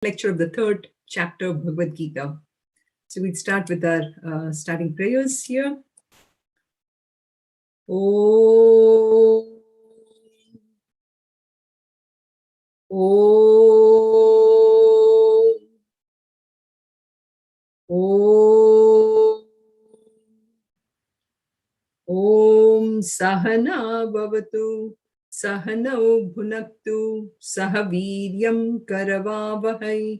lecture of the third chapter of Bhagavad Gita. So we'd start with our starting prayers here. Om. Om. Om. Om Sahana Bhavatu Sahanau Bhunaktu Sahaviryam Karavavahai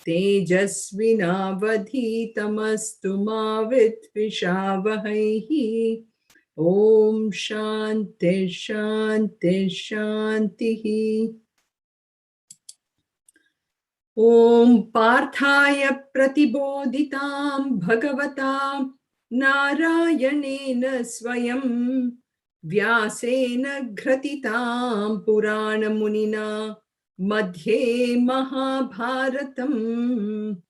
Tejasvinavadhitamastu ma vidvishavahai. Om Shanti Shanti Shanti. Om Parthaya Pratibodhitam Bhagavata Narayanena Swayam Vyasena Gratitam Purana Munina Madhye Mahabharatam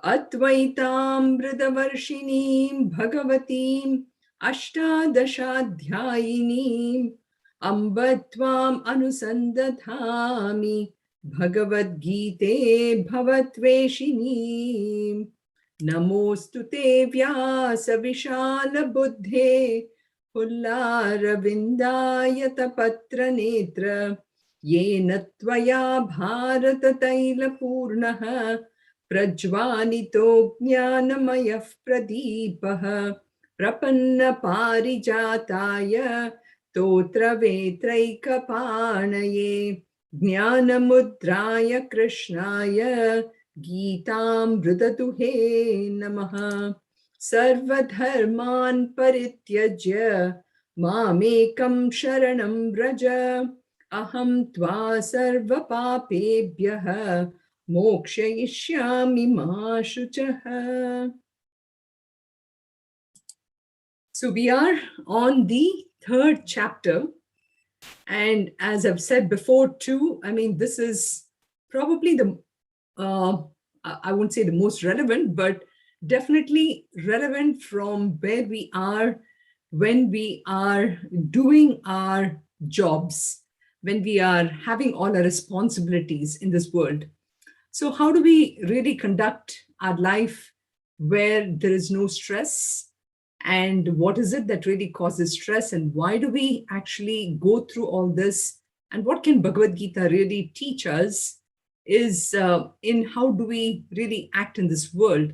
Advaitam Vridavarshinim Bhagavatim Ashtadashadhyayinim Ambatvam Anusandathami Bhagavad Gita Bhavatveshini. Namostute Vyasa Vishala Buddhe Pullara Vindayata Patra Netra Yena Tvaya Bharata Taila Purnaha Prajvanito Jnanamayah Pradipaha Prapanna Parijataya Totra Vetraika Panaye Jnanamudraya Krishnaya Geetam Vridatuhe Namaha Sarvadharman Parityajya Mamekam Sharanam Vraja Aham Tva Sarva Papebhyaha Mokshayishyami Ma Shuchaha. So we are on the third chapter. And as I've said before too, I mean, this is probably the, I won't say the most relevant, but definitely relevant from where we are when we are doing our jobs, when we are having all our responsibilities in this world. So how do we really conduct our life where there is no stress? And what is it that really causes stress, and why do we actually go through all this, and what can Bhagavad Gita really teach us is in how do we really act in this world.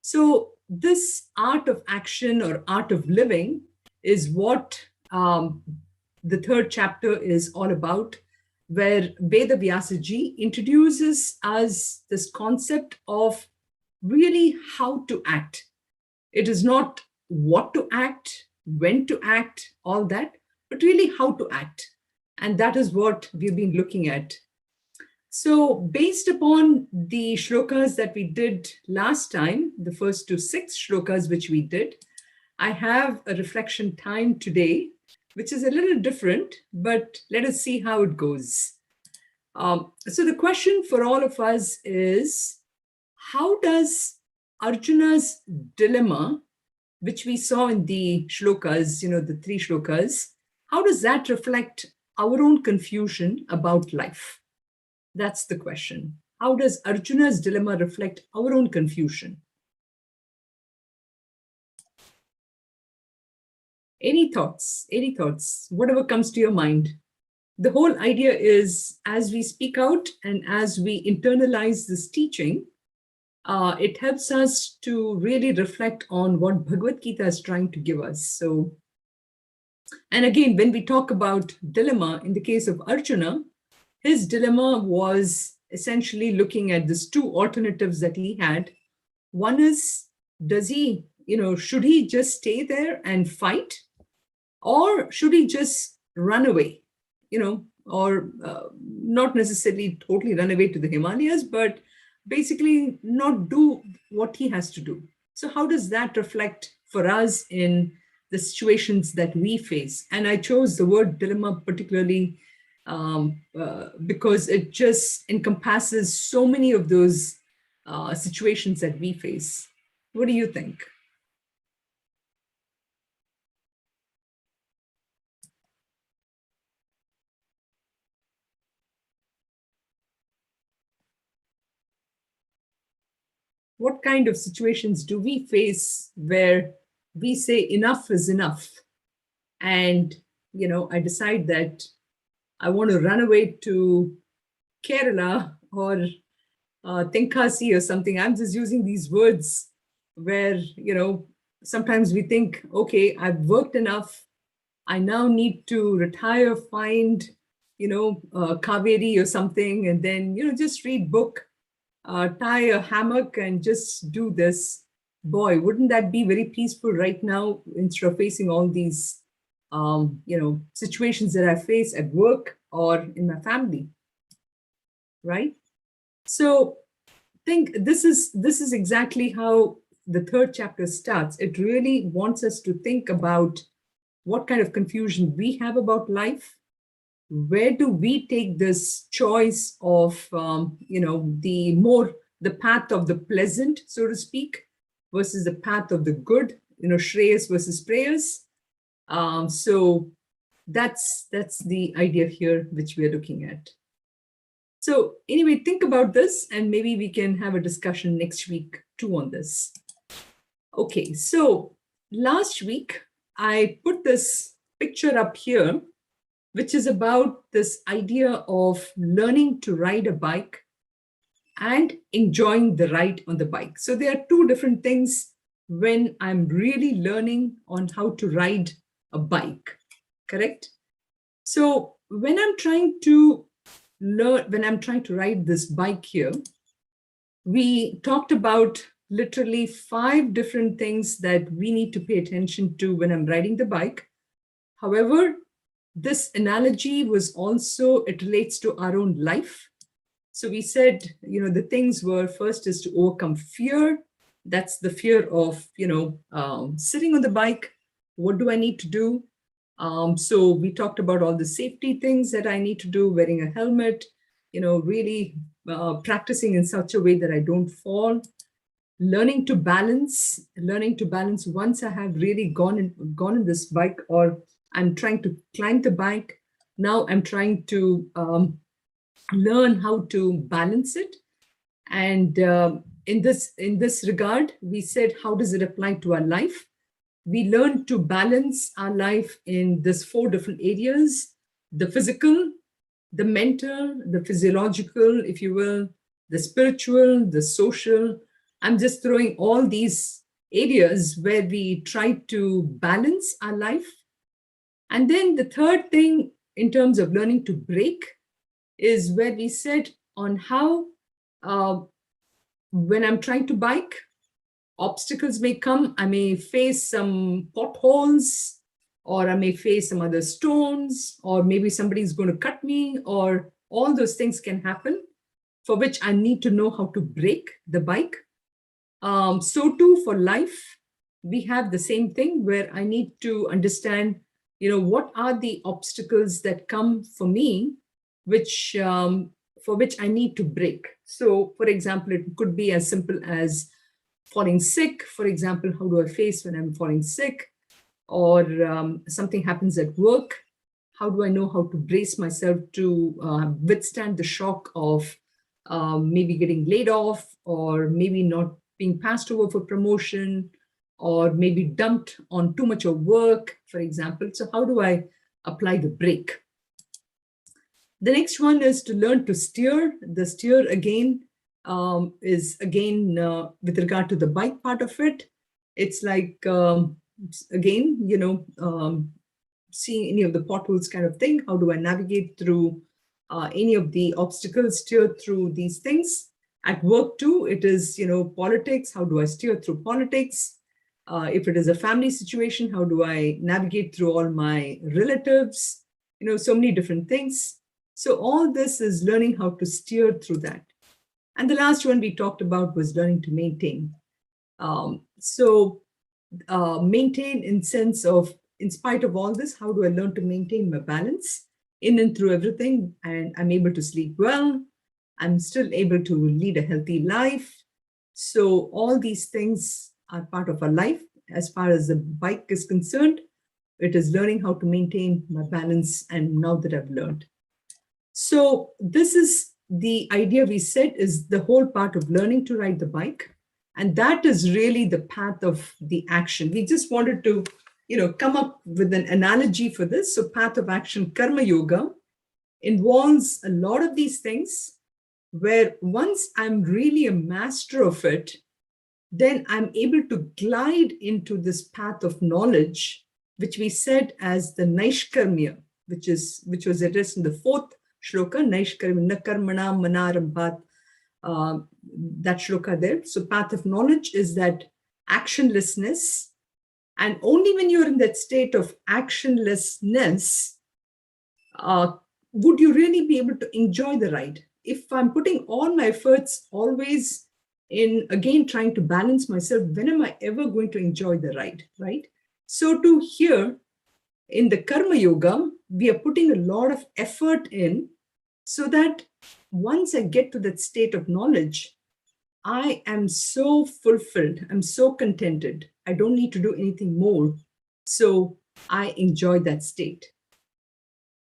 So this art of action or art of living is what the third chapter is all about, where Veda Vyasaji introduces us this concept of really how to act. It is not what to act, when to act, all that, but really how to act. And that is what we've been looking at. So based upon the shlokas that we did last time, the first to 6 shlokas which we did, I have a reflection time today, which is a little different, but let us see how it goes. So the question for all of us is, how does Arjuna's dilemma, which we saw in the shlokas, the 3 shlokas, how does that reflect our own confusion about life? That's the question. How does Arjuna's dilemma reflect our own confusion? Any thoughts? Any thoughts? Whatever comes to your mind. The whole idea is, as we speak out and as we internalize this teaching, it helps us to really reflect on what Bhagavad Gita is trying to give us. So, and again, when we talk about dilemma, in the case of Arjuna, his dilemma was essentially looking at these 2 alternatives that he had. One is, does he, should he just stay there and fight? Or should he just run away, or not necessarily totally run away to the Himalayas, but basically not do what he has to do. So how does that reflect for us in the situations that we face? And I chose the word dilemma particularly because it just encompasses so many of those situations that we face. What do you think? what kind of situations do we face where we say enough is enough? And, I decide that I want to run away to Kerala or Tenkasi or something. I'm just using these words where, sometimes we think, okay, I've worked enough. I now need to retire, find, Kaveri or something, and then, just read book, tie a hammock and just do this. Boy, wouldn't that be very peaceful right now instead of facing all these, situations that I face at work or in my family, right? So think this is exactly how the third chapter starts. It really wants us to think about what kind of confusion we have about life. Where do we take this choice of the path of the pleasant, so to speak, versus the path of the good, shreyas versus prayers. So that's the idea here which we are looking at. So anyway, think about this and maybe we can have a discussion next week too on this. Okay, so last week I put this picture up here, which is about this idea of learning to ride a bike and enjoying the ride on the bike. So there are two different things when I'm really learning on how to ride a bike, correct? So when I'm trying to ride this bike here, we talked about literally 5 different things that we need to pay attention to when I'm riding the bike. However, this analogy was also, it relates to our own life. So we said, the things were, first is to overcome fear. That's the fear of, sitting on the bike. What do I need to do? So we talked about all the safety things that I need to do, wearing a helmet, really practicing in such a way that I don't fall. Learning to balance once I have really gone in this bike, or I'm trying to climb the bike. Now I'm trying to learn how to balance it. And in this regard, we said, how does it apply to our life? We learn to balance our life in this 4 different areas: the physical, the mental, the physiological, if you will, the spiritual, the social. I'm just throwing all these areas where we try to balance our life. And then the third thing in terms of learning to break is where we said on how when I'm trying to bike, obstacles may come. I may face some potholes, or I may face some other stones, or maybe somebody's going to cut me, or all those things can happen, for which I need to know how to brake the bike. So too for life, we have the same thing where I need to understand, what are the obstacles that come for me, which for which I need to brake. So, for example, it could be as simple as falling sick. For example, how do I face when I'm falling sick? Or something happens at work. How do I know how to brace myself to withstand the shock of maybe getting laid off, or maybe not being passed over for promotion, or maybe dumped on too much of work, for example. So how do I apply the brake? The next one is to learn to steer. The steer again is again with regard to the bike part of it. It's like, again, seeing any of the potholes kind of thing. How do I navigate through any of the obstacles, steer through these things? At work too, it is, politics. How do I steer through politics? If it is a family situation, how do I navigate through all my relatives? So many different things. So all this is learning how to steer through that. And the last one we talked about was learning to maintain. Maintain in sense of, in spite of all this, how do I learn to maintain my balance in and through everything? And I'm able to sleep well. I'm still able to lead a healthy life. So all these things are part of our life. As far as the bike is concerned, it is learning how to maintain my balance. And now that I've learned. So this is the idea we said is the whole part of learning to ride the bike. And that is really the path of the action. We just wanted to, come up with an analogy for this. So path of action, karma yoga, involves a lot of these things where once I'm really a master of it, then I'm able to glide into this path of knowledge, which we said as the Naishkarmya, which was addressed in the fourth shloka, Naishkarmya, na karmana manarambhat, that shloka there. So path of knowledge is that actionlessness. And only when you're in that state of actionlessness, would you really be able to enjoy the ride? If I'm putting all my efforts always in, again, trying to balance myself, when am I ever going to enjoy the ride, right? So to here, in the karma yoga, we are putting a lot of effort in so that once I get to that state of knowledge, I am so fulfilled, I'm so contented, I don't need to do anything more. So I enjoy that state.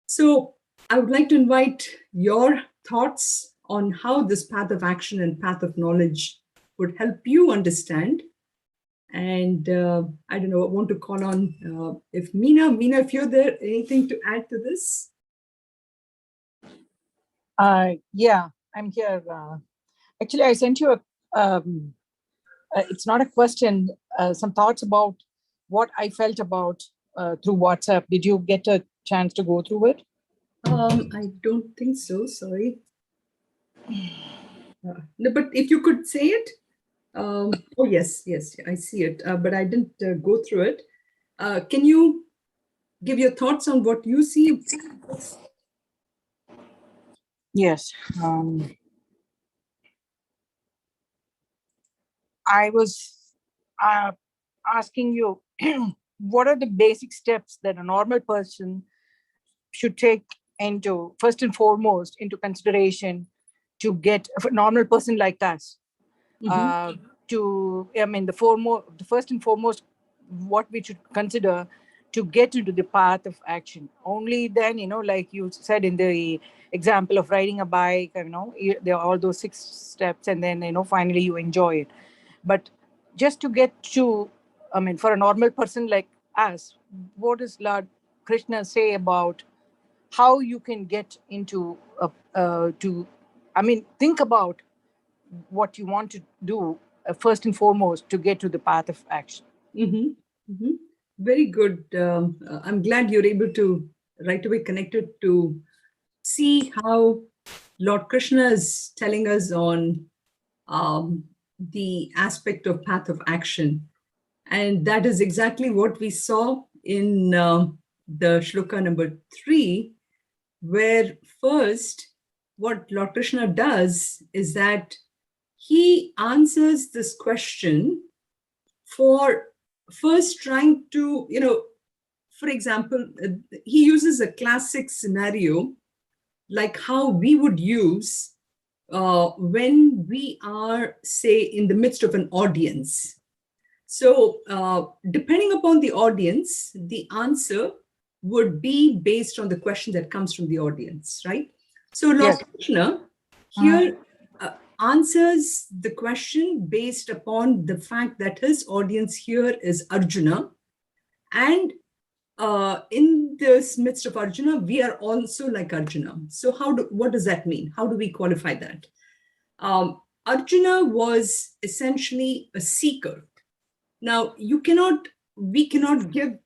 So I would like to invite your thoughts on how this path of action and path of knowledge would help you understand. And I don't know, I want to call on if Meena, if you're there, anything to add to this? Yeah, I'm here. Actually, I sent you it's not a question, some thoughts about what I felt about through WhatsApp. Did you get a chance to go through it? I don't think so, sorry. No, but if you could say it. Oh, yes, I see it, but I didn't go through it. Can you give your thoughts on what you see? Yes. I was asking you, what are the basic steps that a normal person should take into, first and foremost, into consideration to get a normal person like us? The first and foremost, what we should consider to get into the path of action. Only then, like you said in the example of riding a bike, there are all those 6 steps, and then, finally you enjoy it. But just to get to, for a normal person like us, what does Lord Krishna say about how you can get into, think about what you want to do first and foremost to get to the path of action. Very good. I'm glad you're able to right away connect it to see how Lord Krishna is telling us on the aspect of path of action. And that is exactly what we saw in the shloka number 3, where first what Lord Krishna does is that he answers this question for first trying to, for example, he uses a classic scenario like how we would use when we are, say, in the midst of an audience. So depending upon the audience, the answer would be based on the question that comes from the audience, right? So Lord Krishna here answers the question based upon the fact that his audience here is Arjuna. And in this midst of Arjuna, we are also like Arjuna. So what does that mean? How do we qualify that? Arjuna was essentially a seeker. Now, we cannot give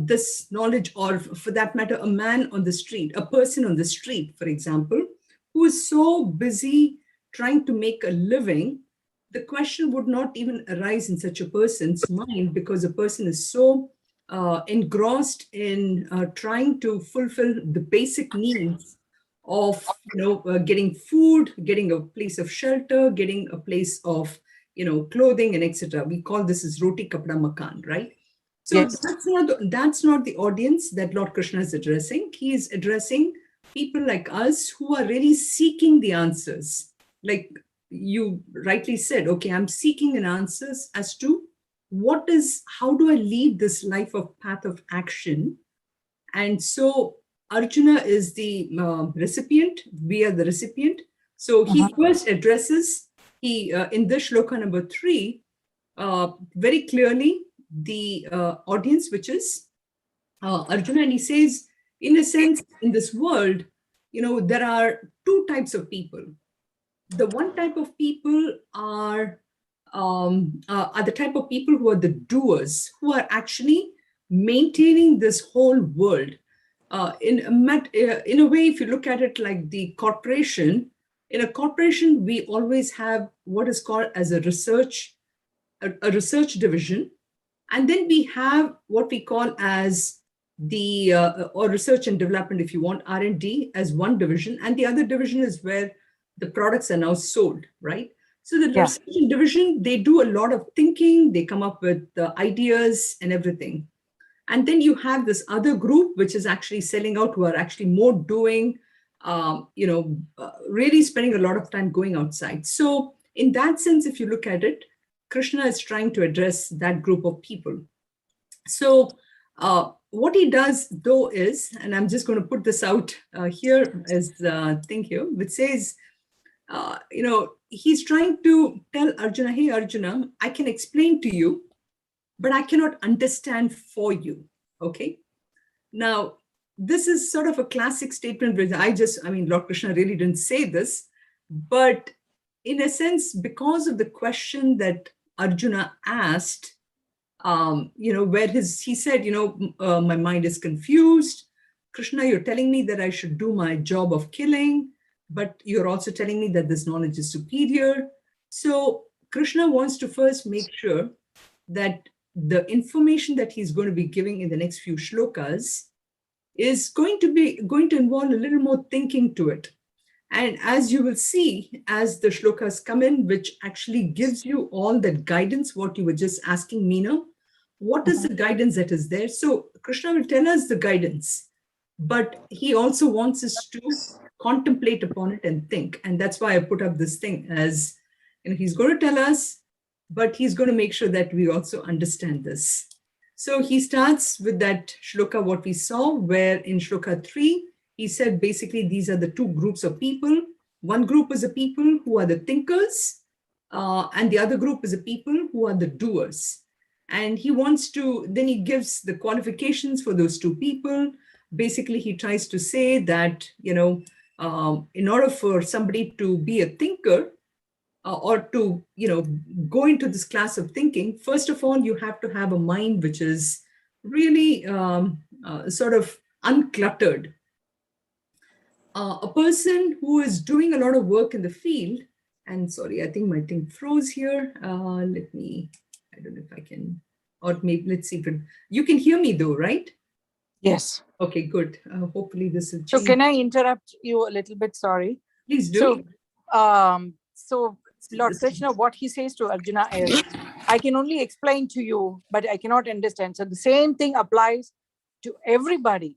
this knowledge, or for that matter, a man on the street, a person on the street, for example, who is so busy trying to make a living, the question would not even arise in such a person's mind, because a person is so engrossed in trying to fulfill the basic needs of getting food, getting a place of shelter, getting a place of clothing, and etc. We call this as roti kapda makan, right? So that's not the audience that Lord Krishna is addressing. He is addressing people like us who are really seeking the answers. Like you rightly said, okay, I'm seeking an answers as to how do I lead this life of path of action? And so Arjuna is the recipient, we are the recipient. So he first addresses, he in this shloka number 3, very clearly the audience, which is Arjuna, and he says, in a sense, in this world, there are two types of people. The one type of people are the type of people who are the doers, who are actually maintaining this whole world. In a way, if you look at it like the corporation, in a corporation, we always have what is called as a research division, and then we have what we call as the or research and development, if you want, R&D, as one division, and the other division is where the products are now sold, right? So the research division, they do a lot of thinking, they come up with ideas and everything. And then you have this other group, which is actually selling out, who are actually more doing, really spending a lot of time going outside. So in that sense, if you look at it, Krishna is trying to address that group of people. So what he does, though, is, and I'm just going to put this out here as the thing here, which says, he's trying to tell Arjuna, hey, Arjuna, I can explain to you, but I cannot understand for you. Okay. Now, this is sort of a classic statement, which Lord Krishna really didn't say this, but in a sense, because of the question that Arjuna asked, where he said, my mind is confused. Krishna, you're telling me that I should do my job of killing, but you're also telling me that this knowledge is superior. So Krishna wants to first make sure that the information that he's going to be giving in the next few shlokas is going to involve a little more thinking to it. And as you will see, as the shlokas come in, which actually gives you all that guidance, what you were just asking, Meena, what is the guidance that is there? So Krishna will tell us the guidance, but he also wants us to contemplate upon it and think. And that's why I put up this thing as, he's going to tell us, but he's going to make sure that we also understand this. So he starts with that shloka, what we saw, where in shloka 3, he said, basically, these are the two groups of people. One group is the people who are the thinkers, and the other group is the people who are the doers. And then he gives the qualifications for those two people. Basically, he tries to say that, in order for somebody to be a thinker, or to, go into this class of thinking, first of all, you have to have a mind which is really sort of uncluttered. A person who is doing a lot of work in the field, and sorry, I think my thing froze here. I don't know if I can, or maybe let's see if you can hear me though, right? Yes. Okay, good. Hopefully this will change. So can I interrupt you a little bit? Sorry. Please do. So Lord Krishna, what he says to Arjuna is, I can only explain to you, but I cannot understand. So the same thing applies to everybody.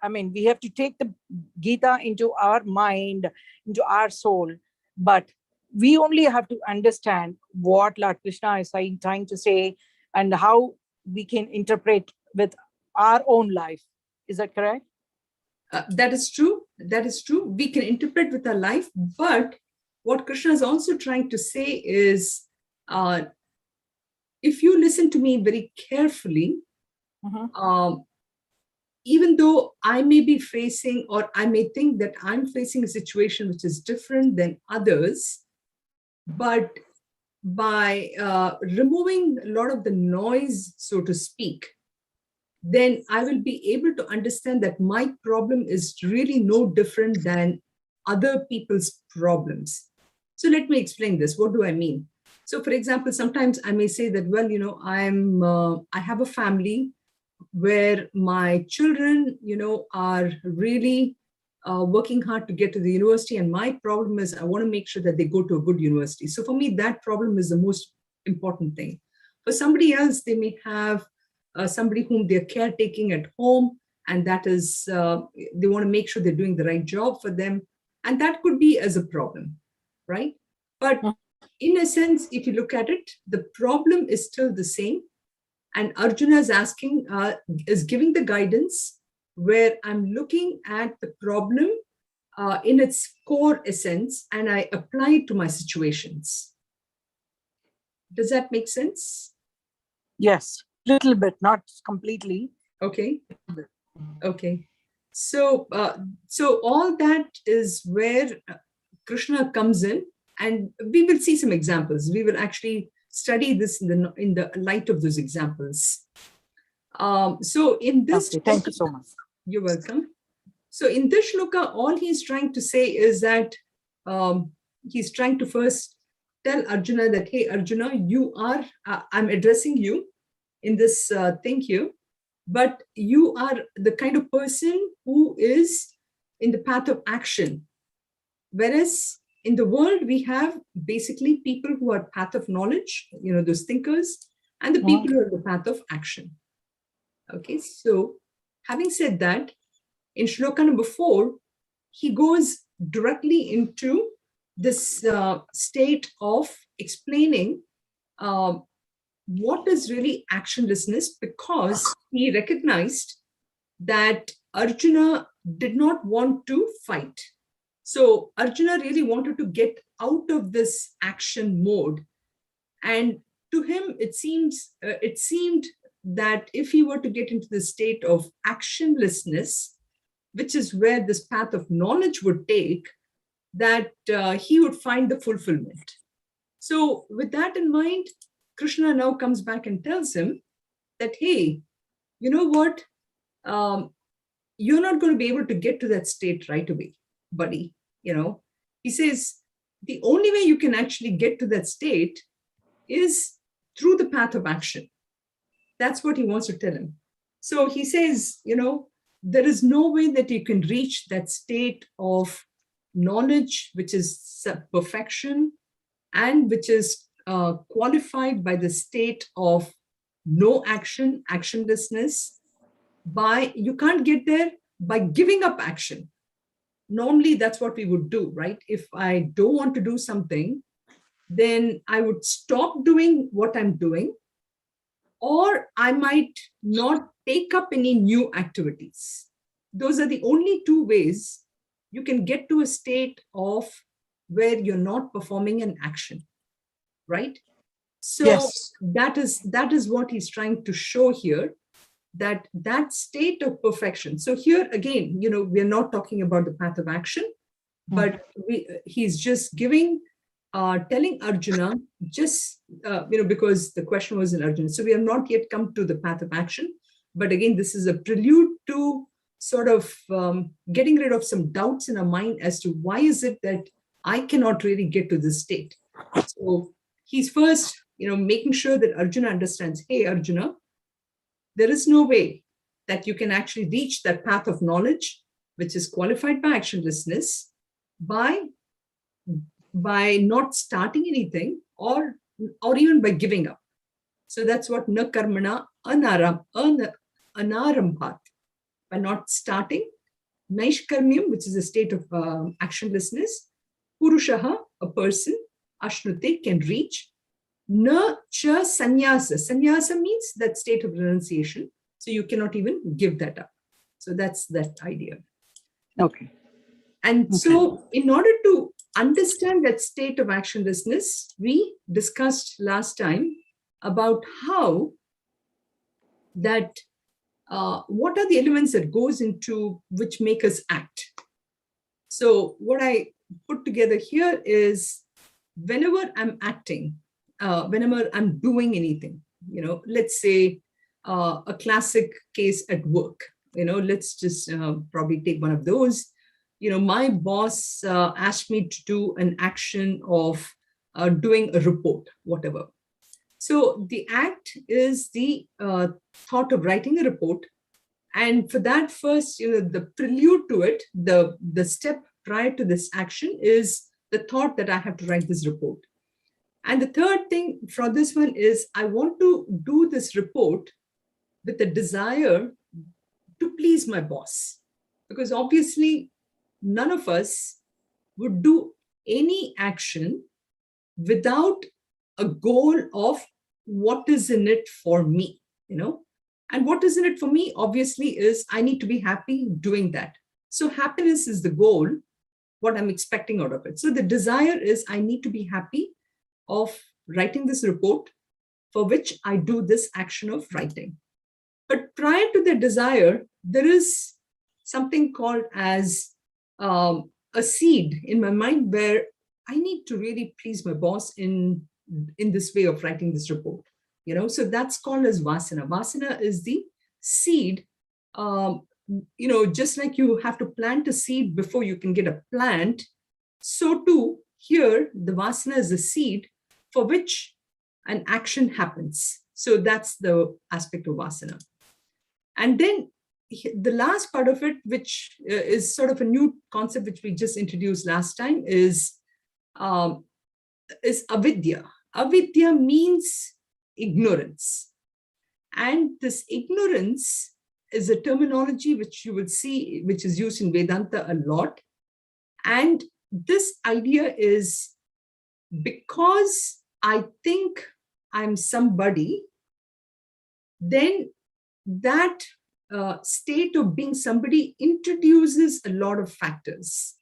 I mean, we have to take the Gita into our mind, into our soul, but we only have to understand what Lord Krishna is trying to say and how we can interpret with our own life. Is that correct? That is true. That is true. We can interpret with our life, but what Krishna is also trying to say is, if you listen to me very carefully, even though I may be facing, or I may think that I'm facing a situation which is different than others, but by removing a lot of the noise, so to speak, then I will be able to understand that my problem is really no different than other people's problems. So let me explain this. What do I mean? So for example, sometimes I may say that, well, I have a family where my children, are really working hard to get to the university. And my problem is I want to make sure that they go to a good university. So for me, that problem is the most important thing. For somebody else, they may have somebody whom they're caretaking at home, and that is, they want to make sure they're doing the right job for them. And that could be as a problem, right? But in a sense, if you look at it, the problem is still the same. And Arjuna is asking, is giving the guidance where I'm looking at the problem in its core essence, and I apply it to my situations. Does that make sense? Yes, little bit, not completely. Okay. Okay. So, so all that is where Krishna comes in, and we will see some examples. We will actually study this in the light of those examples. So in this, Okay, thank you so much. You're welcome. So in this shloka, all he's trying to say is that he's trying to first tell Arjuna that, hey, Arjuna, you are, I'm addressing you in this thing here, but you are the kind of person who is in the path of action. Whereas in the world, we have basically people who are path of knowledge, those thinkers, and the people who are the path of action. Okay, so having said that, in shloka number 4, he goes directly into this state of explaining what is really actionlessness, because he recognized that Arjuna did not want to fight. So Arjuna really wanted to get out of this action mode. And to him, it seemed that if he were to get into the state of actionlessness, which is where this path of knowledge would take, that he would find the fulfillment. So with that in mind, Krishna now comes back and tells him that, hey, you know what? You're not going to be able to get to that state right away, buddy. He says, the only way you can actually get to that state is through the path of action. That's what he wants to tell him. So he says, there is no way that you can reach that state of knowledge, which is perfection, and which is qualified by the state of no action, actionlessness. You can't get there by giving up action. Normally, that's what we would do, right? If I don't want to do something, then I would stop doing what I'm doing, or I might not take up any new activities. Those are the only two ways you can get to a state of where you're not performing an action, right? So yes, that is what he's trying to show here, that state of perfection. So here again, we're not talking about the path of action, but he's just telling Arjuna, just because the question was in Arjuna. So we have not yet come to the path of action, but again, this is a prelude to sort of getting rid of some doubts in our mind as to why is it that I cannot really get to this state. So he's first, making sure that Arjuna understands, hey, Arjuna, there is no way that you can actually reach that path of knowledge, which is qualified by actionlessness, by not starting anything, or even by giving up. So that's what na karmana anarambhat, by not starting. Naishkarmyam, which is a state of actionlessness. Purushaha, a person, ashnute, can reach. Na cha sannyasa. Sannyasa means that state of renunciation. So you cannot even give that up. So that's that idea. Okay. And so in order to understand that state of actionlessness, we discussed last time about how that what are the elements that goes into which make us act. So what I put together here is, whenever I'm acting, whenever I'm doing anything, let's say a classic case at work, let's just probably take one of those. My boss asked me to do an action of doing a report, whatever. So the act is the thought of writing a report. And for that, first, the prelude to it, the step prior to this action is the thought that I have to write this report. And the third thing for this one is, I want to do this report with a desire to please my boss. Because obviously, none of us would do any action without a goal of what is in it for me, And what is in it for me, obviously, is I need to be happy doing that. So happiness is the goal, what I'm expecting out of it. So the desire is I need to be happy of writing this report for which I do this action of writing. But prior to the desire, there is something called as a seed in my mind where I need to really please my boss in this way of writing this report. So that's called as vasana. Vasana is the seed. Just like you have to plant a seed before you can get a plant, so too here the vasana is a seed for which an action happens. So that's the aspect of vasana. And then the last part of it, which is sort of a new concept which we just introduced last time, is avidya. Avidya means ignorance. And this ignorance is a terminology which you will see, which is used in Vedanta a lot. And this idea is because I think I'm somebody, then that state of being somebody introduces a lot of factors.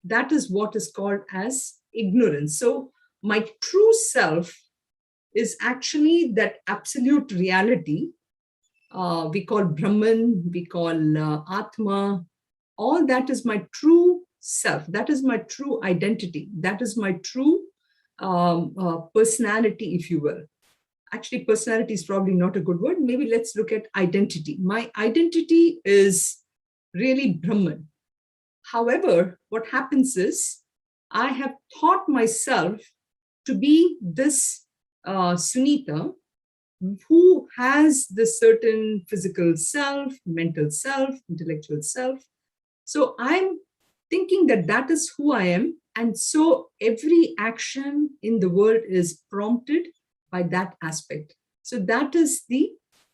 That is what is called as ignorance. So my true self is actually that absolute reality. We call Brahman, we call Atma. All that is my true self. That is my true identity. That is my true personality, if you will. Actually, personality is probably not a good word. Maybe let's look at identity. My identity is really Brahman. However, what happens is I have taught myself to be this Sunitha who has this certain physical self, mental self, intellectual self. So I'm thinking that that is who I am. And so every action in the world is prompted by that aspect. So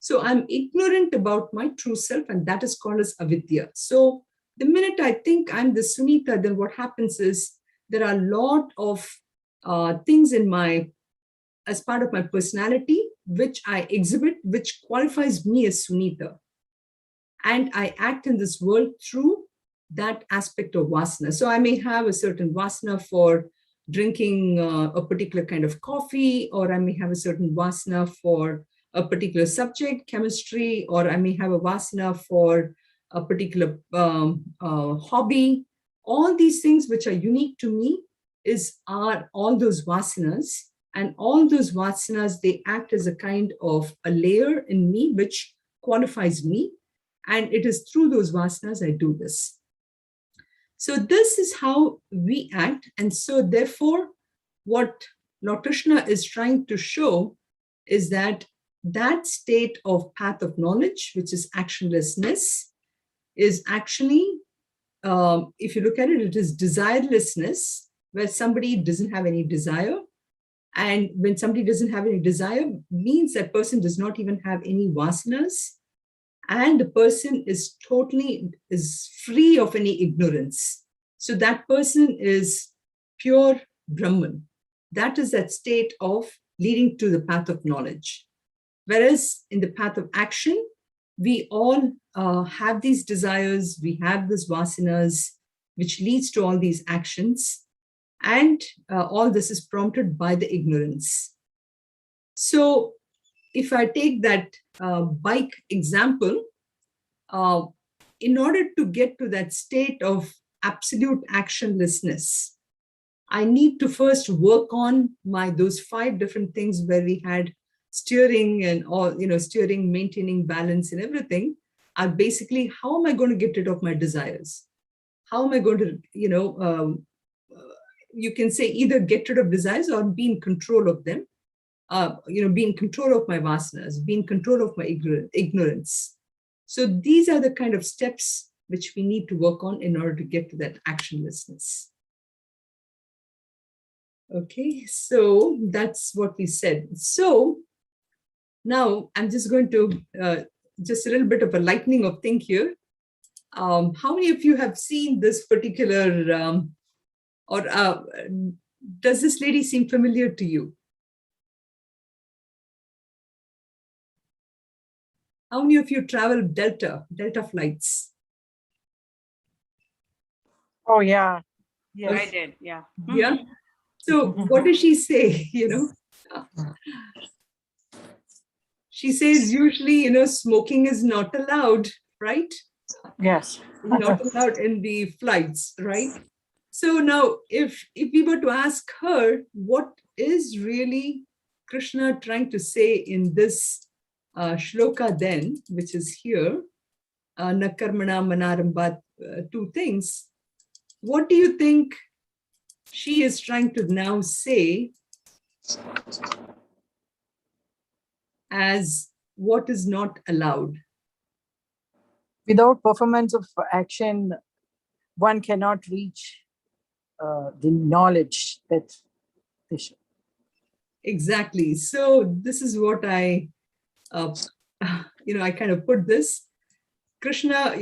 so I'm ignorant about my true self, and that is called as avidya. So the minute I think I'm the Sunitha, then what happens is there are a lot of things as part of my personality, which I exhibit, which qualifies me as Sunitha. And I act in this world through that aspect of vasana. So I may have a certain vasana for drinking a particular kind of coffee, or I may have a certain vasana for a particular subject, chemistry, or I may have a vasana for a particular hobby. All these things which are unique to me are all those vasanas. And all those vasanas, they act as a kind of a layer in me, which qualifies me. And it is through those vasanas I do this. So this is how we act. And so therefore, what Lord Krishna is trying to show is that state of path of knowledge, which is actionlessness, is actually, if you look at it, it is desirelessness, where somebody doesn't have any desire. And when somebody doesn't have any desire, means that person does not even have any vasanas. And the person is free of any ignorance. So that person is pure Brahman. That is that state of leading to the path of knowledge. Whereas in the path of action, we all have these desires, we have these vasanas, which leads to all these actions. And all this is prompted by the ignorance. So if I take that bike example, in order to get to that state of absolute actionlessness, I need to first work on those 5 different things where we had steering and all, steering, maintaining balance and everything, are basically, how am I going to get rid of my desires? How am I going to, you can say either get rid of desires or be in control of them, be in control of my vasanas, be in control of my ignorance. So these are the kind of steps which we need to work on in order to get to that actionlessness. Okay, so that's what we said. So now I'm just going to, just a little bit of a lightening of thing here. How many of you have seen this particular, does this lady seem familiar to you? How many of you travel Delta flights? Oh, yeah. Yes, I did. Yeah. Yeah. So what does she say? She says usually, smoking is not allowed, right? Yes. Not allowed in the flights, right? So now, if we were to ask her, what is really Krishna trying to say in this shloka then, which is here, Nakarmana Manarambhat, two things, what do you think she is trying to now say as what is not allowed? Without performance of action, one cannot reach the knowledge that they should. Exactly. So this is what I kind of put this. Krishna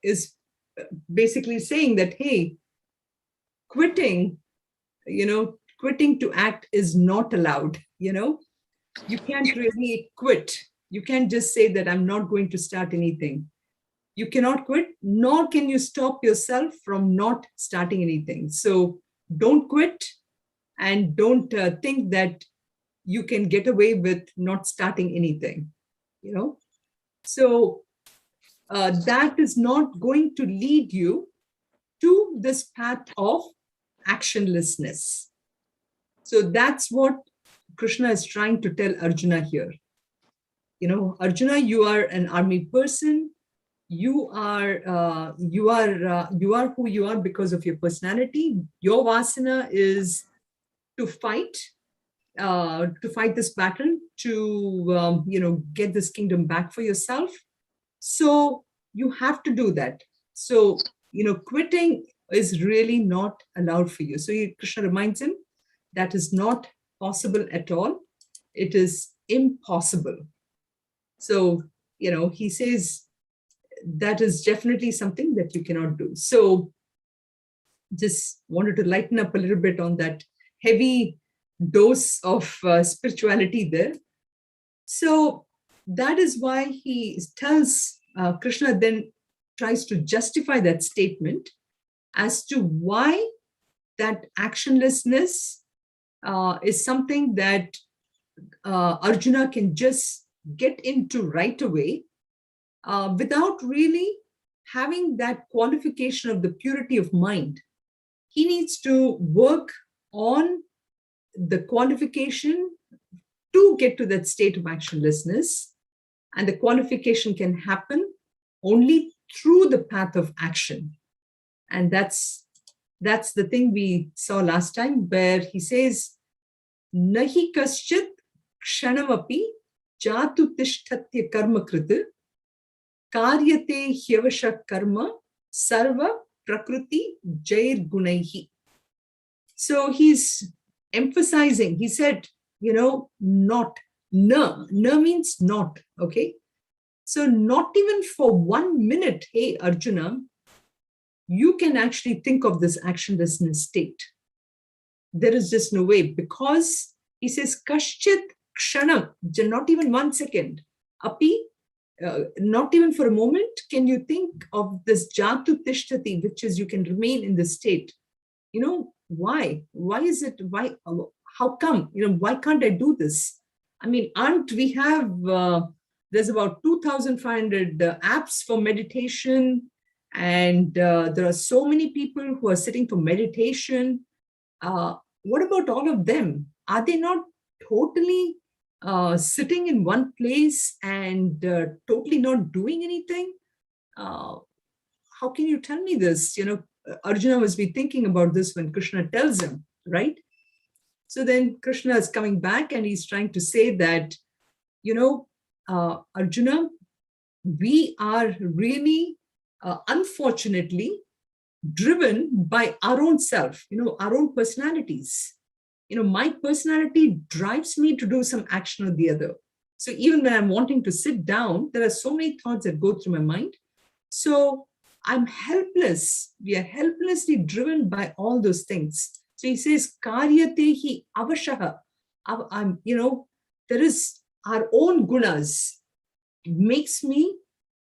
is basically saying that, hey, quitting to act is not allowed. You can't really quit. You can't just say that I'm not going to start anything. You cannot quit, nor can you stop yourself from not starting anything. So don't quit, and don't think that you can get away with not starting anything. So that is not going to lead you to this path of actionlessness. So that's what Krishna is trying to tell Arjuna here. Arjuna, you are an army person. You are who you are because of your personality. Your vasana is to fight this battle, to get this kingdom back for yourself. So you have to do that. So quitting is really not allowed for you. So Krishna reminds him that is not possible at all. It is impossible. So he says that is definitely something that you cannot do. So just wanted to lighten up a little bit on that heavy dose of spirituality there. So that is why he tells Krishna then tries to justify that statement as to why that actionlessness is something that Arjuna can just get into right away without really having that qualification of the purity of mind. He needs to work on the qualification to get to that state of actionlessness. And the qualification can happen only through the path of action. And that's the thing we saw last time, where he says, Nahi kaschit kshanamapi jatu tishtatya karma kriti karyate hyavasha karma sarva prakriti jair gunaihi. So he's emphasizing, he said, not. Na means not, okay? So not even for 1 minute, hey, Arjuna, you can actually think of this actionlessness state. There is just no way, because he says, Kashchit kshanam, not even 1 second. Api, not even for a moment, can you think of this jatu tishtati, which is you can remain in this state. Why? Why is it? Why? How come? Why can't I do this? I mean, we have, there's about 2,500 apps for meditation, and there are so many people who are sitting for meditation. What about all of them? Are they not totally sitting in one place and totally not doing anything? How can you tell me this? Arjuna must be thinking about this when Krishna tells him, right? So then Krishna is coming back and he's trying to say that, Arjuna, we are really, unfortunately, driven by our own self, our own personalities. My personality drives me to do some action or the other. So even when I'm wanting to sit down, there are so many thoughts that go through my mind. So I'm helpless. We are helplessly driven by all those things. So he says, Karyatehi avashaha. There is our own gunas makes me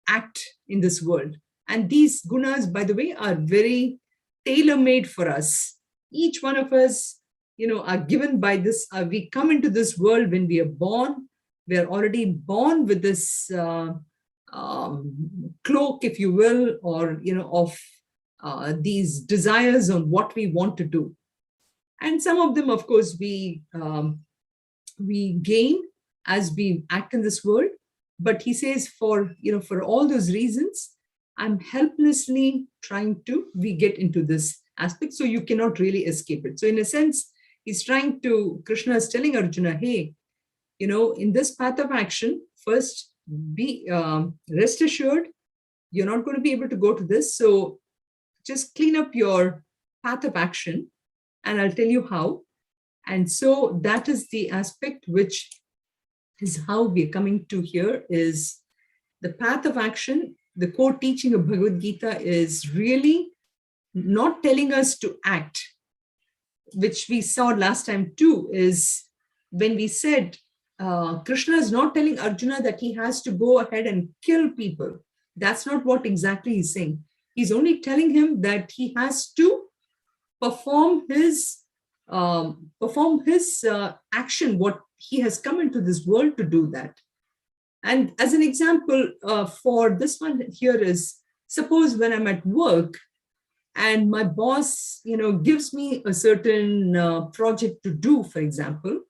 act in this world. And these gunas, by the way, are very tailor-made for us. Each one of us are given by this. We come into this world when we are born. We are already born with this cloak, if you will, or of these desires on what we want to do. And some of them, of course, we gain as we act in this world. But he says, for all those reasons, I'm helplessly we get into this aspect, so you cannot really escape it. So in a sense, Krishna is telling Arjuna, hey, in this path of action, first be rest assured, you're not going to be able to go to this. So just clean up your path of action, and I'll tell you how. And so that is the aspect which is how we're coming to here, is the path of action. The core teaching of Bhagavad Gita is really not telling us to act, which we saw last time too, is when we said Krishna is not telling Arjuna that he has to go ahead and kill people. That's not what exactly he's saying. He's only telling him that he has to perform his action, what he has come into this world to do that. And as an example for this one here is, suppose when I'm at work and my boss, gives me a certain project to do, for example,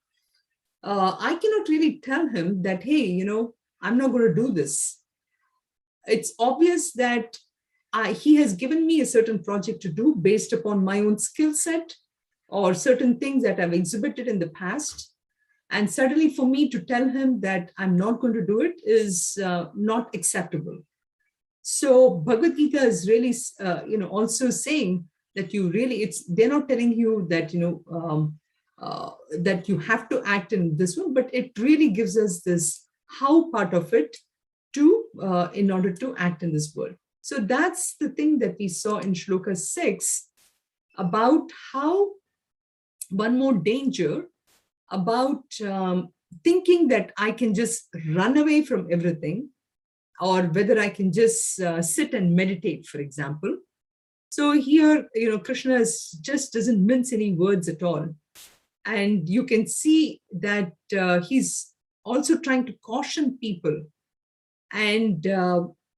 I cannot really tell him that, hey, I'm not going to do this. It's obvious that he has given me a certain project to do based upon my own skill set or certain things that I've exhibited in the past. And suddenly for me to tell him that I'm not going to do it is not acceptable. So Bhagavad Gita is really, also saying that they're not telling you that, that you have to act in this one, but it really gives us this how part of it in order to act in this world. So that's the thing that we saw in Shloka-6 about how one more danger about thinking that I can just run away from everything, or whether I can just sit and meditate, for example. So here, Krishna just doesn't mince any words at all. And you can see that he's also trying to caution people. And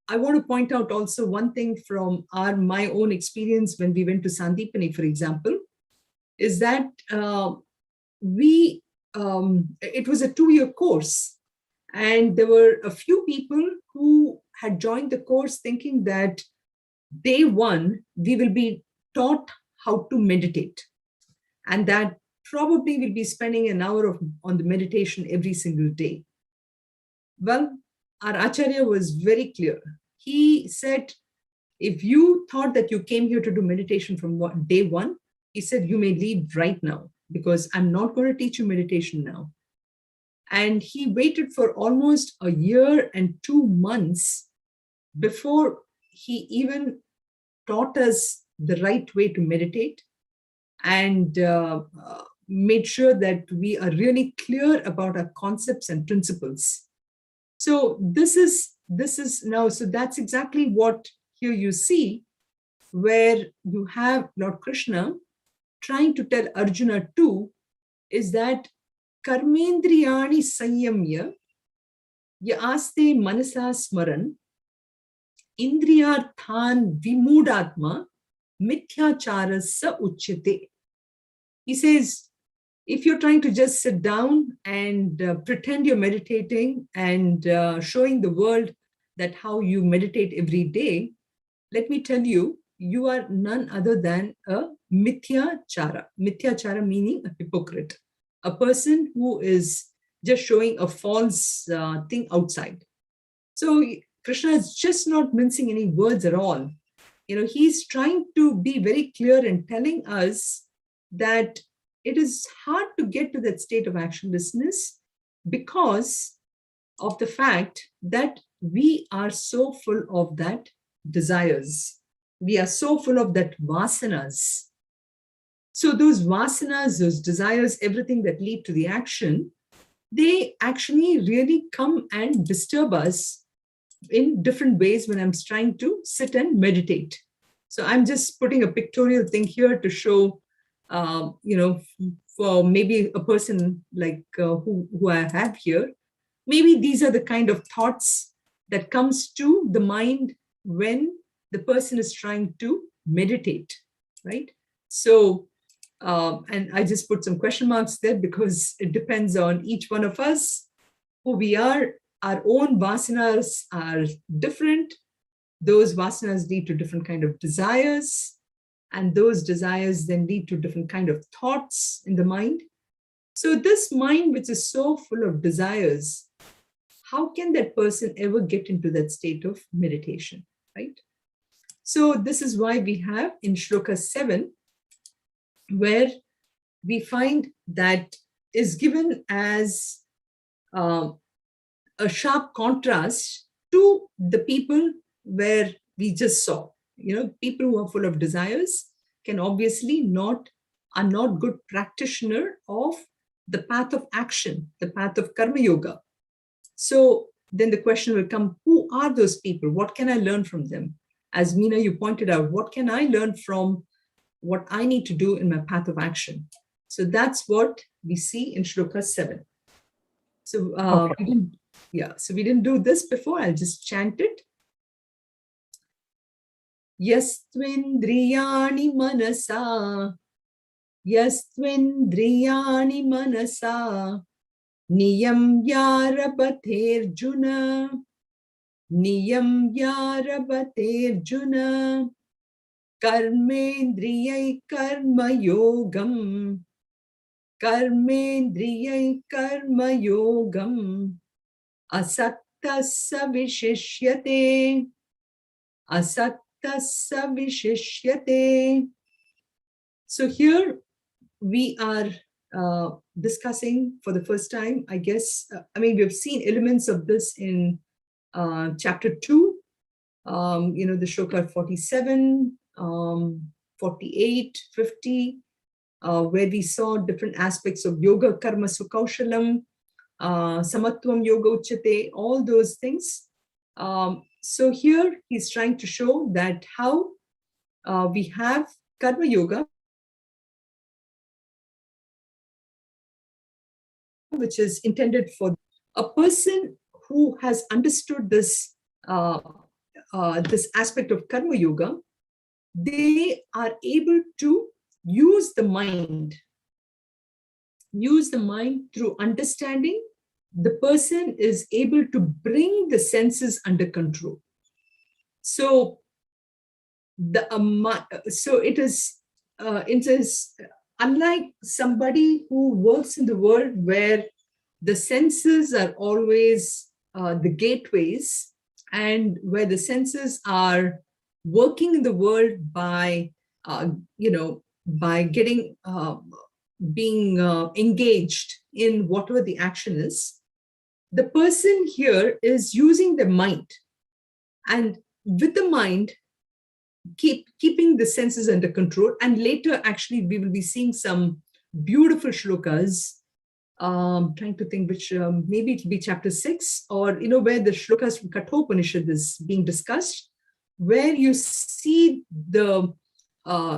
I want to point out also one thing from my own experience when we went to Sandipani, for example, is that it was a 2-year course, and there were a few people who had joined the course thinking that day one we will be taught how to meditate, and that probably we'll be spending an hour on the meditation every single day. Well, our Acharya was very clear. He said, if you thought that you came here to do meditation from day one, he said, you may leave right now, because I'm not going to teach you meditation now. And he waited for almost a year and 2 months before he even taught us the right way to meditate, and made sure that we are really clear about our concepts and principles. So this is now, so that's exactly what here you see, where you have Lord Krishna trying to tell Arjuna too, is that karmendriyani sanyamya yaste manasa smaran indriyarthan vimudatma mithyachara sa uchyate. He says, if you're trying to just sit down and pretend you're meditating and showing the world that how you meditate every day, let me tell you, you are none other than a mithyachara. Mithyachara meaning a hypocrite, a person who is just showing a false thing outside. So Krishna is just not mincing any words at all. He's trying to be very clear and telling us that it is hard to get to that state of actionlessness because of the fact that we are so full of that desires. We are so full of that vasanas. So those vasanas, those desires, everything that lead to the action, they actually really come and disturb us in different ways when I'm trying to sit and meditate. So I'm just putting a pictorial thing here to show, for maybe a person like who I have here, maybe these are the kind of thoughts that comes to the mind when the person is trying to meditate, right? So, and I just put some question marks there because it depends on each one of us, who we are. Our own vasanas are different. Those vasanas lead to different kind of desires, and those desires then lead to different kind of thoughts in the mind. So this mind, which is so full of desires, how can that person ever get into that state of meditation, right? So this is why we have in Shloka 7, where we find that is given as a sharp contrast to the people where we just saw. People who are full of desires can obviously are not good practitioner of the path of action, the path of karma yoga. So then the question will come, who are those people? What can I learn from them? As Meena, you pointed out, what can I learn from what I need to do in my path of action? So that's what we see in Shloka 7. So we didn't do this before. I'll just chant it. Yastvendriyani manasa niyam yarabaterjuna karmendriyai karma yogam asakta savishishyate. So here we are discussing for the first time, I guess, we've seen elements of this in chapter 2, the Shloka 47, 48, 50, where we saw different aspects of yoga, karma sukaushalam, samatvam yoga uchate, all those things. So here he's trying to show that how we have karma yoga, which is intended for a person who has understood this this aspect of karma yoga. They are able to use the mind through understanding. The person is able to bring the senses under control. So it is unlike somebody who works in the world where the senses are always the gateways, and where the senses are working in the world by getting being engaged in whatever the action is. The person here is using the mind, and with the mind keeping the senses under control. And later, actually, we will be seeing some beautiful shlokas. Trying to think which, maybe it'll be chapter 6, or where the shlokas from Kathopanishad is being discussed, where you see the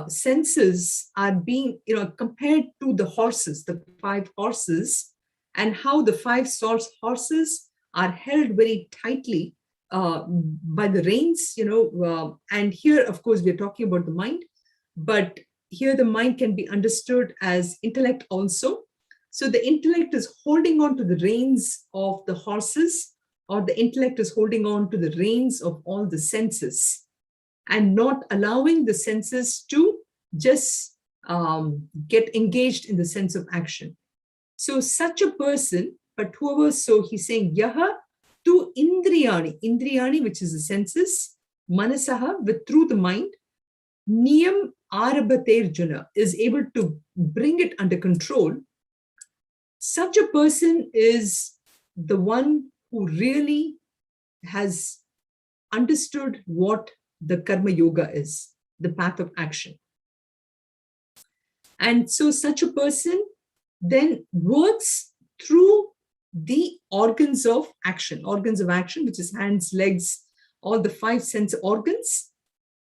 senses are being compared to the horses, the 5 horses, and how the 5 horses are held very tightly by the reins, and here, of course, we're talking about the mind, but here the mind can be understood as intellect also. So the intellect is holding on to the reins of the horses, or the intellect is holding on to the reins of all the senses, and not allowing the senses to just get engaged in the sense of action. So such a person, but whoever, so he's saying yaha tu indriyani, which is the senses, manasaha, with through the mind, niyam arabaterjuna, is able to bring it under control. Such a person is the one who really has understood what the karma yoga is, the path of action. And so such a person then works through the organs of action, which is hands, legs, all the 5 sense organs.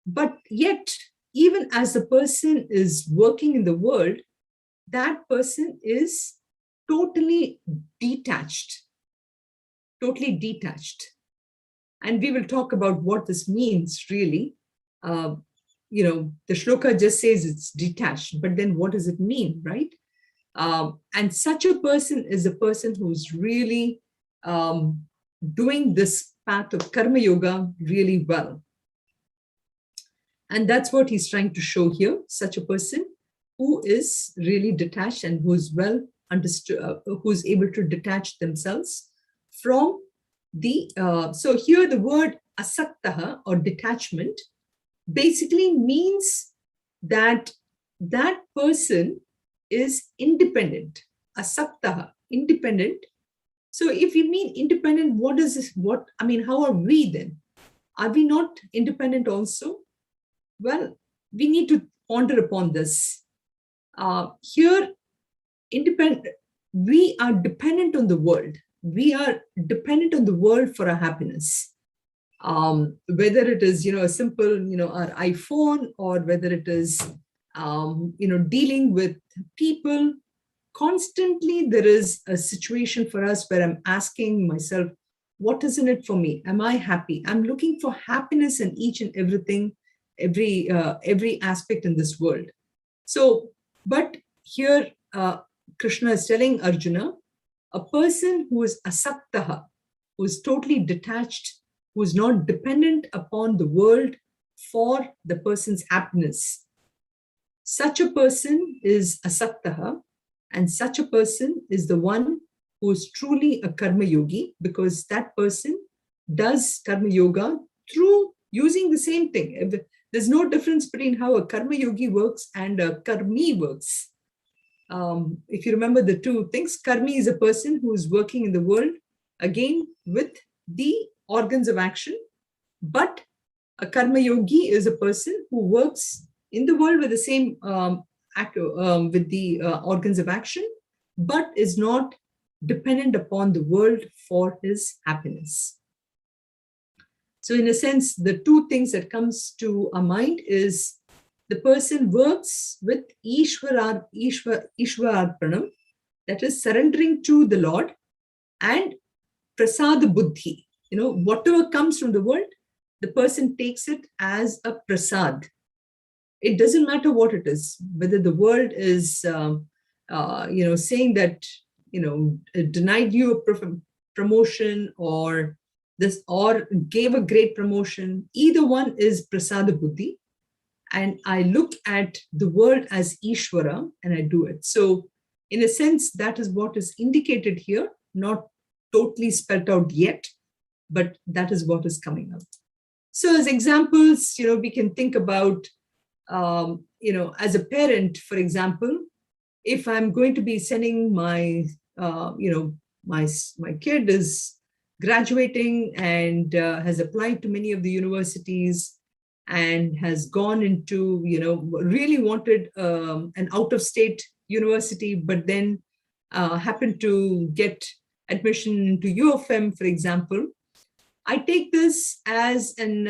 But yet, even as the person is working in the world, that person is totally detached, totally detached. And we will talk about what this means really. Uh, the shloka just says it's detached, but then what does it mean, right? And such a person is a person who's really doing this path of karma yoga really well. And that's what he's trying to show here. Such a person who is really detached and who's well understood, who's able to detach themselves from the. So here the word asaktaha or detachment basically means that that person is independent. Asaktaha, independent. So if you mean independent, what is this? What I mean, how are we then? Are we not independent also? Well, we need to ponder upon this. Here, independent, we are dependent on the world. We are dependent on the world for our happiness. Whether it is, a simple, our iPhone, or whether it is, dealing with people, constantly there is a situation for us where I'm asking myself, what is in it for me? Am I happy? I'm looking for happiness in each and everything, every aspect in this world. So, but here Krishna is telling Arjuna, a person who is asaktaha, who is totally detached, who is not dependent upon the world for the person's happiness. Such a person is asaktaha, and such a person is the one who is truly a karma yogi, because that person does karma yoga through using the same thing. There's no difference between how a karma yogi works and a karmi works. If you remember the two things, karmi is a person who is working in the world, again, with the organs of action, but a karma yogi is a person who works in the world with the same with the organs of action, but is not dependent upon the world for his happiness. So in a sense, the two things that comes to our mind is the person works with Ishwararpanam, that is surrendering to the Lord, and prasad buddhi. Whatever comes from the world, the person takes it as a prasad. It doesn't matter what it is, whether the world is, saying that, denied you a promotion, or gave a great promotion. Either one is prasada buddhi. And I look at the world as Ishvara and I do it. So in a sense, that is what is indicated here, not totally spelled out yet, but that is what is coming up. So as examples, we can think about, as a parent, for example, if I'm going to be sending my, my kid is graduating and has applied to many of the universities and has gone into, really wanted an out-of-state university, but then happened to get admission into U of M, for example. I take this as an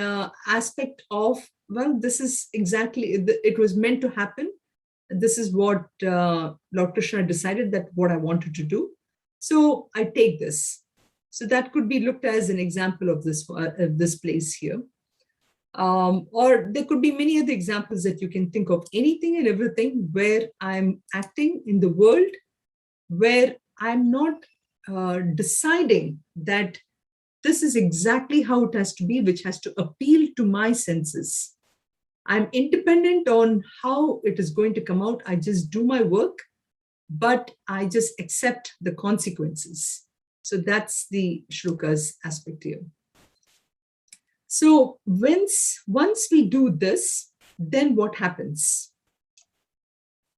aspect of, well, this is exactly, it was meant to happen. This is what Lord Krishna decided that what I wanted to do. So I take this. So that could be looked as an example of this place here. Or there could be many other examples that you can think of, anything and everything where I'm acting in the world, where I'm not deciding that this is exactly how it has to be, which has to appeal to my senses. I'm independent on how it is going to come out. I just do my work, but I just accept the consequences. So that's the shloka's aspect here. So once we do this, then what happens?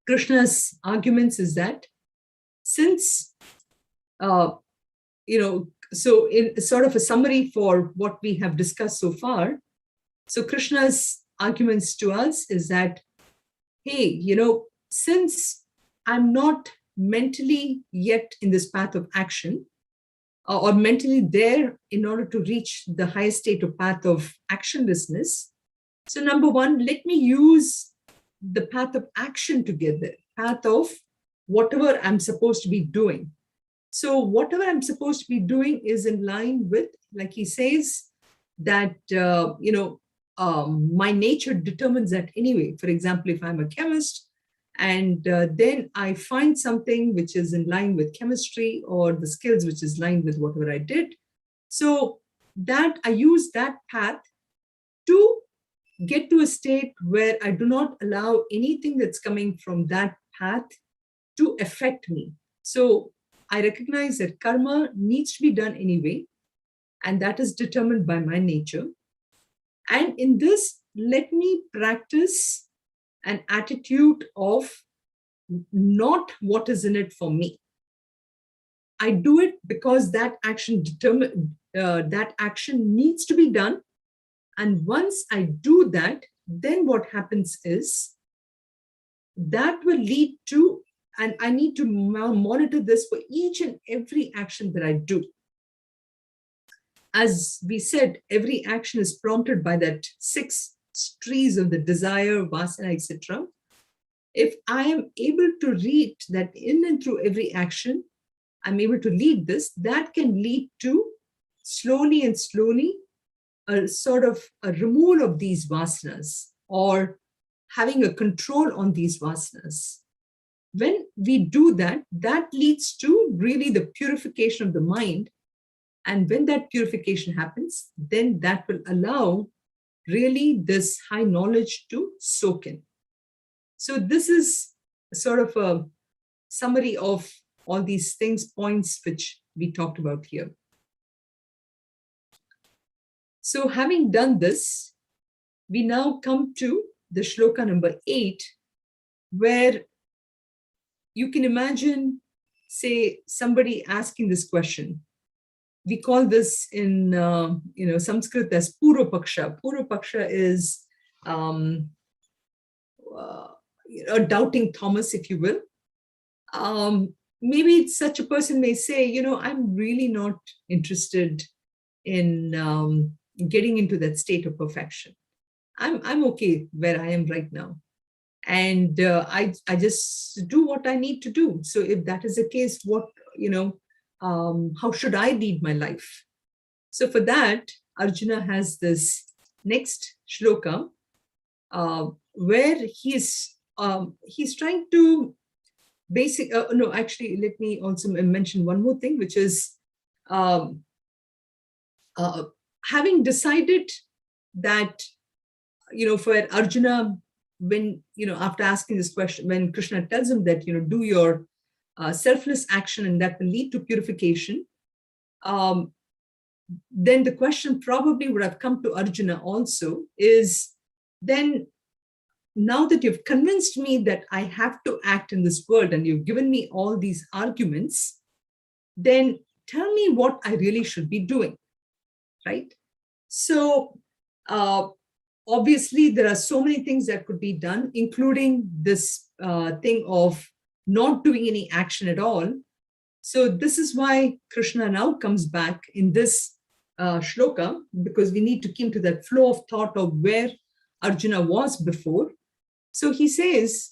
Krishna's arguments is that since, so in sort of a summary for what we have discussed so far, so Krishna's arguments to us is that, hey, since I'm not mentally yet in this path of action, or mentally there in order to reach the highest state of path of actionlessness. So number one, let me use the path of action together, path of whatever I'm supposed to be doing. So whatever I'm supposed to be doing is in line with, like he says, that, my nature determines that anyway. For example, if I'm a chemist and then I find something which is in line with chemistry, or the skills which is in line with whatever I did, so that I use that path to get to a state where I do not allow anything that's coming from that path to affect me. So I recognize that karma needs to be done anyway, and that is determined by my nature. And in this, let me practice an attitude of not what is in it for me. I do it because that action needs to be done. And once I do that, then what happens is that will lead to, and I need to monitor this for each and every action that I do. As we said, every action is prompted by that 6 trees of the desire, vasana, etc. If I am able to read that in and through every action, I'm able to lead this, that can lead to slowly a sort of a removal of these vasanas, or having a control on these vasanas. When we do that, that leads to really the purification of the mind. And when that purification happens, then that will allow really this high knowledge to soak in. So this is sort of a summary of all these things, points which we talked about here. So having done this, we now come to the shloka number 8, where you can imagine, say, somebody asking this question. We call this in Sanskrit as Purva Paksha. Purva Paksha is a doubting Thomas, if you will. Maybe such a person may say, I'm really not interested in getting into that state of perfection. I'm okay where I am right now. And I just do what I need to do. So if that is the case, how should I lead my life? So for that, Arjuna has this next shloka where he's trying to let me also mention one more thing, which is having decided that, for Arjuna, when, after asking this question, when Krishna tells him that, do your selfless action and that will lead to purification, then the question probably would have come to Arjuna also is, then now that you've convinced me that I have to act in this world and you've given me all these arguments, then tell me what I really should be doing, right? So obviously there are so many things that could be done, including this thing of not doing any action at all. So this is why Krishna now comes back in this shloka, because we need to keep to that flow of thought of where Arjuna was before. So he says,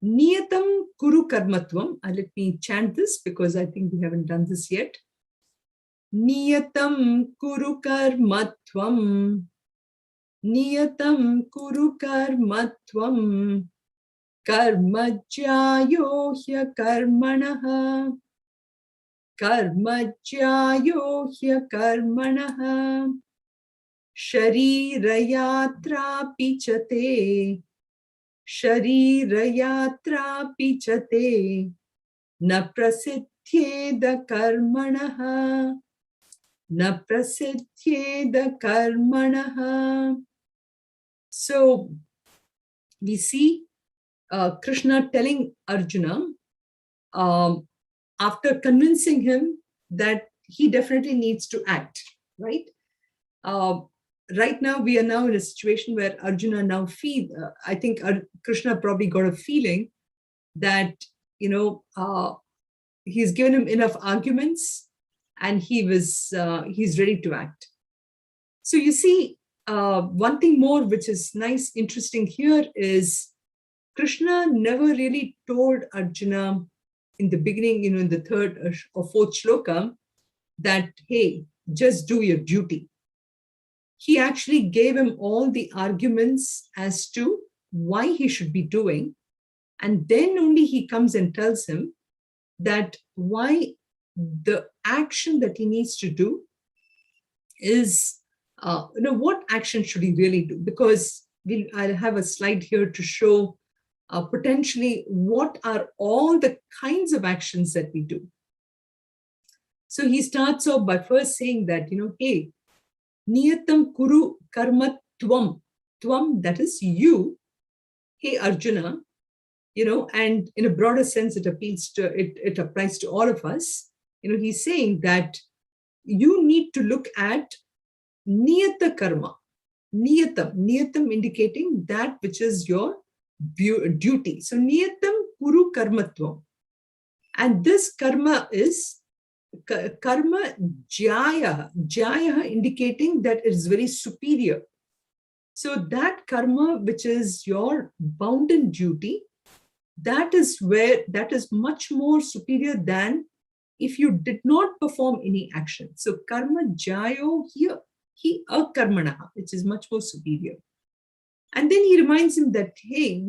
Niyatam kuru karmatvam. Let me chant this because I think we haven't done this yet. Niyatam kuru karmatvam. Niyatam kuru karmatvam. Karmajyayo hya karmanaha. Karmajyayo hya karmanaha. Sharirayatra pichate. Sharirayatra pichate. Na prasidhyeda karmanaha. Na prasidhyeda karmanaha. So we see Krishna telling Arjuna, after convincing him that he definitely needs to act, right? Right now, we are now in a situation where Arjuna now I think Krishna probably got a feeling that, he's given him enough arguments and he's ready to act. So you see, one thing more which is nice, interesting here is Krishna never really told Arjuna in the beginning, in the third or fourth shloka, that, hey, just do your duty. He actually gave him all the arguments as to why he should be doing. And then only he comes and tells him that why the action that he needs to do is, what action should he really do? Because I'll have a slide here to show potentially what are all the kinds of actions that we do. So he starts off by first saying that, hey, niyatam kuru karma tvam. Tvam, that is you. Hey, Arjuna, and in a broader sense, it applies to all of us. He's saying that you need to look at niyata karma. Niyatam indicating that which is your duty. So niyatam kuru karmatvam. And this karma is karma jaya indicating that it is very superior. So that karma, which is your bounden duty, that is much more superior than if you did not perform any action. So karma jayo here, he akarmanaha, which is much more superior. And then he reminds him that, hey,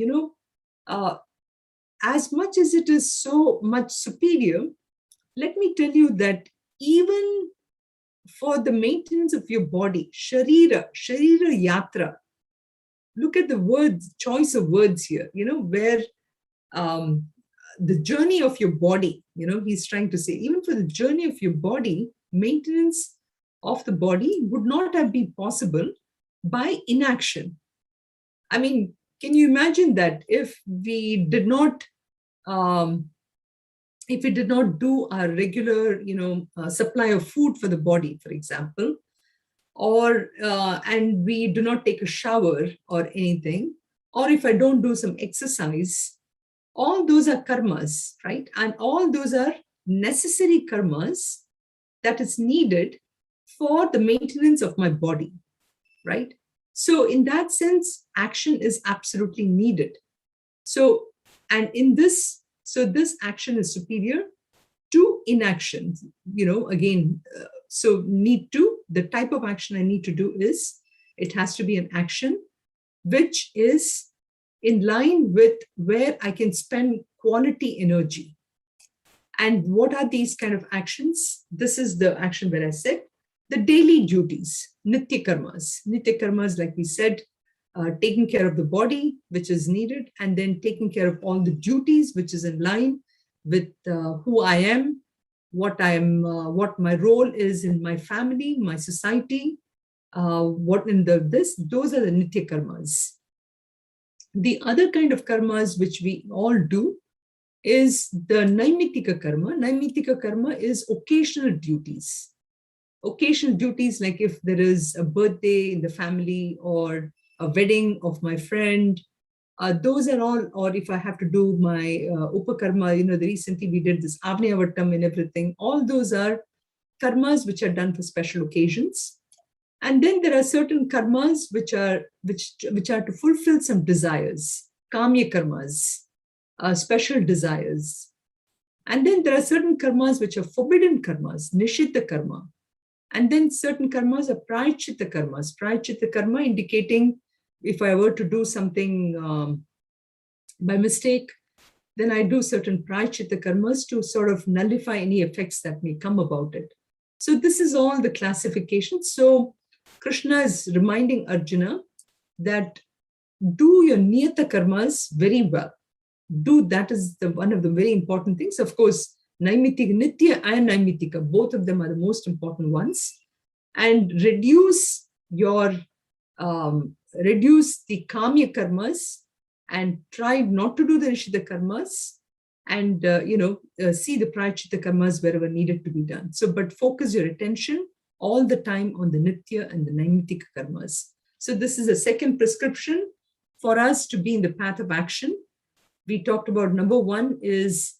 as much as it is so much superior, let me tell you that even for the maintenance of your body, sharira yatra, look at the choice of words here, where the journey of your body, he's trying to say, even for the journey of your body, maintenance of the body would not have been possible by inaction. I mean, can you imagine that if we did not do our regular, supply of food for the body, for example, or and we do not take a shower or anything, or if I don't do some exercise, all those are karmas, right? And all those are necessary karmas that is needed for the maintenance of my body, right? So in that sense, action is absolutely needed. So, and in this, this action is superior to inaction, again, the type of action I need to do is, it has to be an action which is in line with where I can spend quality energy. And what are these kind of actions? This is the action where I said, the daily duties, nitya karmas. Nitya karmas, like we said, taking care of the body, which is needed, and then taking care of all the duties, which is in line with who I am, what my role is in my family, my society, those are the nitya karmas. The other kind of karmas which we all do is the naimitika karma. Naimitika karma is occasional duties. Occasional duties, like if there is a birthday in the family or a wedding of my friend, those are all, or if I have to do my upakarma, recently we did this Avniyavatam and everything, all those are karmas which are done for special occasions. And then there are certain karmas which are to fulfill some desires, kamya karmas, special desires. And then there are certain karmas which are forbidden karmas, nishiddha karma. And then certain karmas are prayachita karmas. Prayachita karma indicating if I were to do something by mistake, then I do certain prayachita karmas to sort of nullify any effects that may come about it. So this is all the classification. So Krishna is reminding Arjuna that do your niyata karmas very well. That is one of the very important things. Of course, naimitika, nitya and naimitika, both of them are the most important ones. And reduce the kamya karmas and try not to do the nishida karmas, and see the prayachita karmas wherever needed to be done. So, but focus your attention all the time on the nitya and the naimitika karmas. So this is a second prescription for us to be in the path of action. We talked about number one is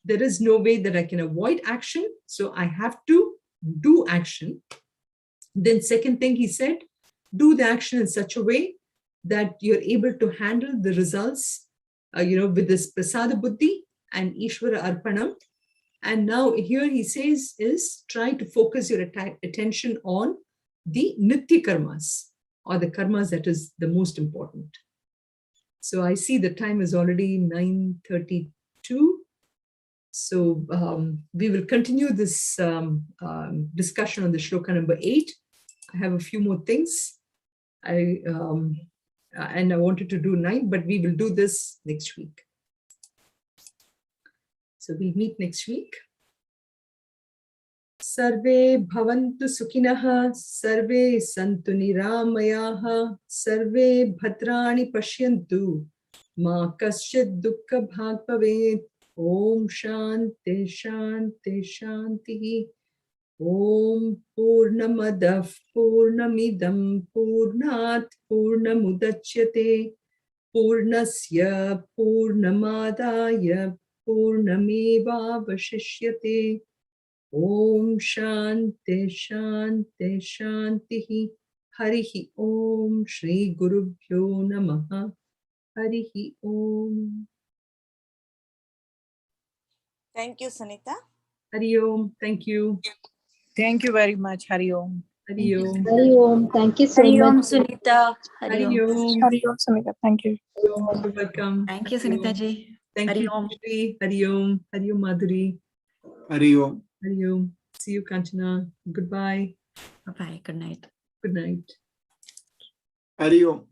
there is no way that I can avoid action. So I have to do action. Then second thing he said, do the action in such a way that you're able to handle the results, with this prasada buddhi, and Ishvara Arpanam. And now here he says is try to focus your attention on the Nitya karmas, or the karmas that is the most important. So I see the time is already 9:32. So we will continue this discussion on the shloka number 8. I have a few more things. And I wanted to do 9, but we will do this next week. So we'll meet next week. Sarve bhavantu sukhinah, sarve santu niramayaha, sarve bhadrani pashyantu, ma kasyat dukkha bhag bhavet. Om shanti shanti shanti. Om purnamadav purnamidam purnat purnamudachyate purnasya purnamadaya purnameva vashishyate. Om shanti shanti shanti. Harihi Om Shri Gurubhyo Namaha. Harihi Om. Thank you, Sunitha. Hari Om. Thank you. Thank you very much. Hari Om. Hari Om. Hari Om. Thank you so Hari Om, much. Sunita. Hari Hari Om. Om. Hari Om, Sunitha. Thank you. You're welcome. Thank you, Hari Sunita Om. ji. Thank Hari you, Om. Shri. Hari Om. Hari Om Madhuri. Hari Om. Hari Om. See you, Kanchana. Goodbye. Bye-bye. Good night. Good night. Hari Om.